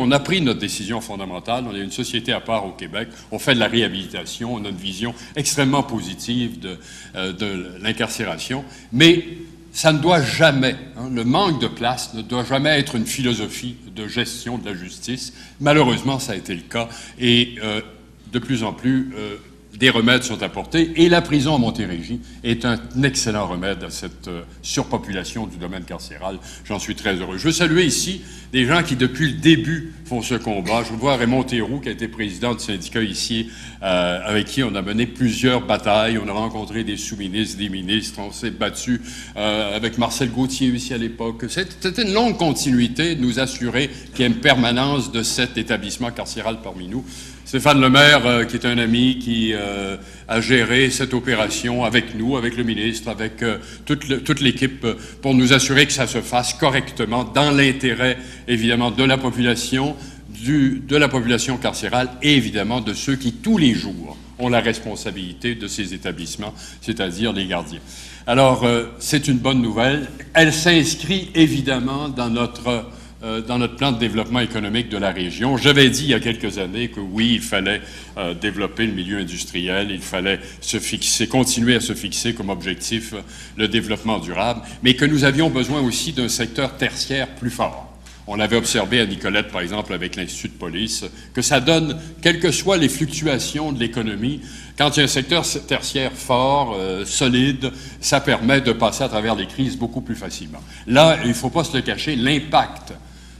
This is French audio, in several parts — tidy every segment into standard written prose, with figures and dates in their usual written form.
on a pris notre décision fondamentale. On est une société à part au Québec. On fait de la réhabilitation. On a une vision extrêmement positive de l'incarcération. Mais ça ne doit jamais, le manque de place ne doit jamais être une philosophie de gestion de la justice. Malheureusement, ça a été le cas. Et de plus en plus, des remèdes sont apportés. Et la prison à Montérégie est un excellent remède à cette surpopulation du domaine carcéral. J'en suis très heureux. Je veux saluer ici des gens qui, depuis le début, font ce combat. Je vois Raymond Théroux, qui a été président du syndicat ici, avec qui on a mené plusieurs batailles. On a rencontré des sous-ministres, des ministres. On s'est battu avec Marcel Gauthier ici à l'époque. C'était une longue continuité de nous assurer qu'il y ait une permanence de cet établissement carcéral parmi nous. Stéphane Lemaire, qui est un ami, qui a géré cette opération avec nous, avec le ministre, avec toute l'équipe, pour nous assurer que ça se fasse correctement, dans l'intérêt, évidemment, de la population, de la population carcérale et, évidemment, de ceux qui, tous les jours, ont la responsabilité de ces établissements, c'est-à-dire les gardiens. Alors, c'est une bonne nouvelle. Elle s'inscrit, évidemment, dans notre plan de développement économique de la région. J'avais dit il y a quelques années que oui, il fallait développer le milieu industriel, il fallait continuer à se fixer comme objectif le développement durable, mais que nous avions besoin aussi d'un secteur tertiaire plus fort. On avait observé à Nicolette, par exemple, avec l'Institut de police, que ça donne, quelles que soient les fluctuations de l'économie, quand il y a un secteur tertiaire fort, solide, ça permet de passer à travers les crises beaucoup plus facilement. Là, il ne faut pas se le cacher, l'impact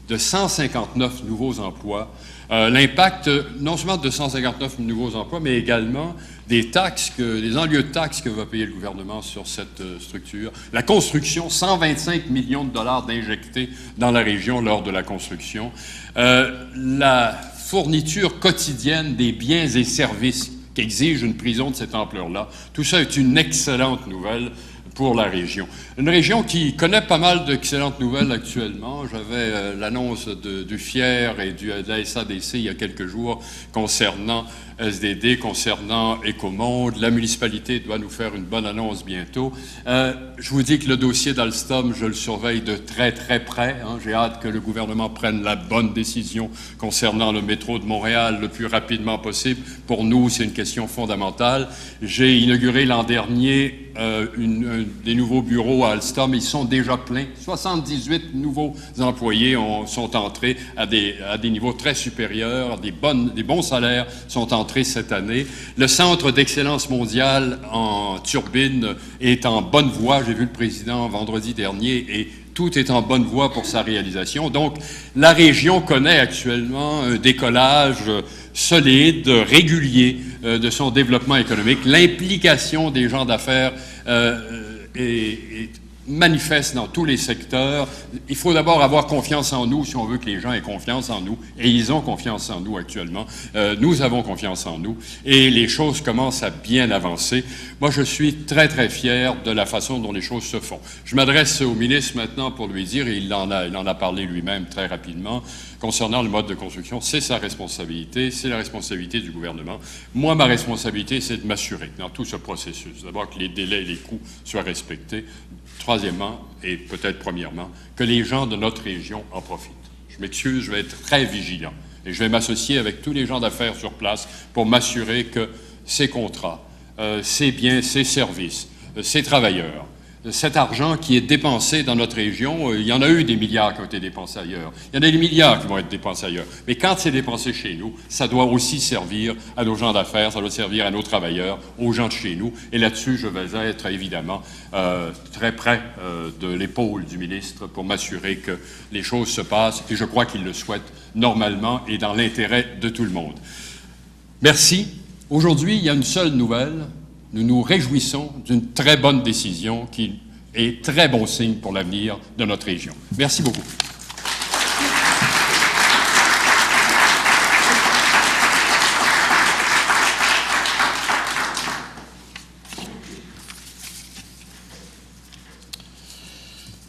de 159 nouveaux emplois, l'impact non seulement de 159 nouveaux emplois, mais également des taxes, des enlieux de taxes que va payer le gouvernement sur cette structure. La construction, 125 millions de dollars d'injectés dans la région lors de la construction. La fourniture quotidienne des biens et services qu'exige une prison de cette ampleur-là. Tout ça est une excellente nouvelle pour la région. Une région qui connaît pas mal d'excellentes nouvelles actuellement. J'avais l'annonce du FIER et de la SADC il y a quelques jours concernant SDD, concernant Écomonde. La municipalité doit nous faire une bonne annonce bientôt. Je vous dis que le dossier d'Alstom, je le surveille de très très près. J'ai hâte que le gouvernement prenne la bonne décision concernant le métro de Montréal le plus rapidement possible. Pour nous, c'est une question fondamentale. J'ai inauguré l'an dernier des nouveaux bureaux à Alstom. Ils sont déjà pleins. 78 nouveaux employés sont entrés à des niveaux très supérieurs. Des bons salaires sont entrés cette année. Le Centre d'excellence mondiale en turbine est en bonne voie. J'ai vu le président vendredi dernier et tout est en bonne voie pour sa réalisation. Donc, la région connaît actuellement un décollage solide, régulier de son développement économique. L'implication des gens d'affaires est manifeste dans tous les secteurs. Il faut d'abord avoir confiance en nous si on veut que les gens aient confiance en nous. Et ils ont confiance en nous actuellement. Nous avons confiance en nous. Et les choses commencent à bien avancer. Moi, je suis très, très fier de la façon dont les choses se font. Je m'adresse au ministre maintenant pour lui dire, et il en a parlé lui-même très rapidement, concernant le mode de construction, c'est sa responsabilité, c'est la responsabilité du gouvernement. Moi, ma responsabilité, c'est de m'assurer dans tout ce processus, d'abord que les délais et les coûts soient respectés. Troisièmement, et peut-être premièrement, que les gens de notre région en profitent. Je m'excuse, je vais être très vigilant et je vais m'associer avec tous les gens d'affaires sur place pour m'assurer que ces contrats, ces biens, ces services, ces travailleurs, cet argent qui est dépensé dans notre région, il y en a eu des milliards qui ont été dépensés ailleurs. Il y en a des milliards qui vont être dépensés ailleurs. Mais quand c'est dépensé chez nous, ça doit aussi servir à nos gens d'affaires, ça doit servir à nos travailleurs, aux gens de chez nous. Et là-dessus, je vais être évidemment très près de l'épaule du ministre pour m'assurer que les choses se passent. Et je crois qu'il le souhaite normalement et dans l'intérêt de tout le monde. Merci. Aujourd'hui, il y a une seule nouvelle. Nous nous réjouissons d'une très bonne décision qui est très bon signe pour l'avenir de notre région. Merci beaucoup.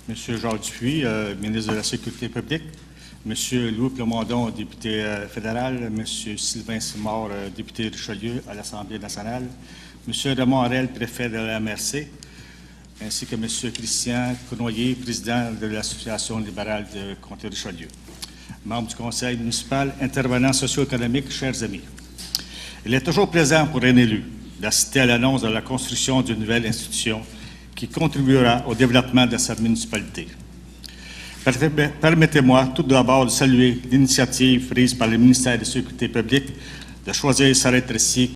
Monsieur Jacques Dupuis, ministre de la Sécurité publique, Monsieur Louis Plamondon, député fédéral, Monsieur Sylvain Simard, député Richelieu à l'Assemblée nationale, Monsieur Raymond Harel, préfet de la MRC, ainsi que Monsieur Christian Cournoyer, président de l'Association libérale de Comté-Richelieu. membre du conseil municipal, intervenant socio-économique, chers amis. Il est toujours plaisant pour un élu d'assister à l'annonce de la construction d'une nouvelle institution qui contribuera au développement de sa municipalité. Permettez-moi tout d'abord de saluer l'initiative prise par le ministère de la Sécurité publique de choisir Sarah Tracy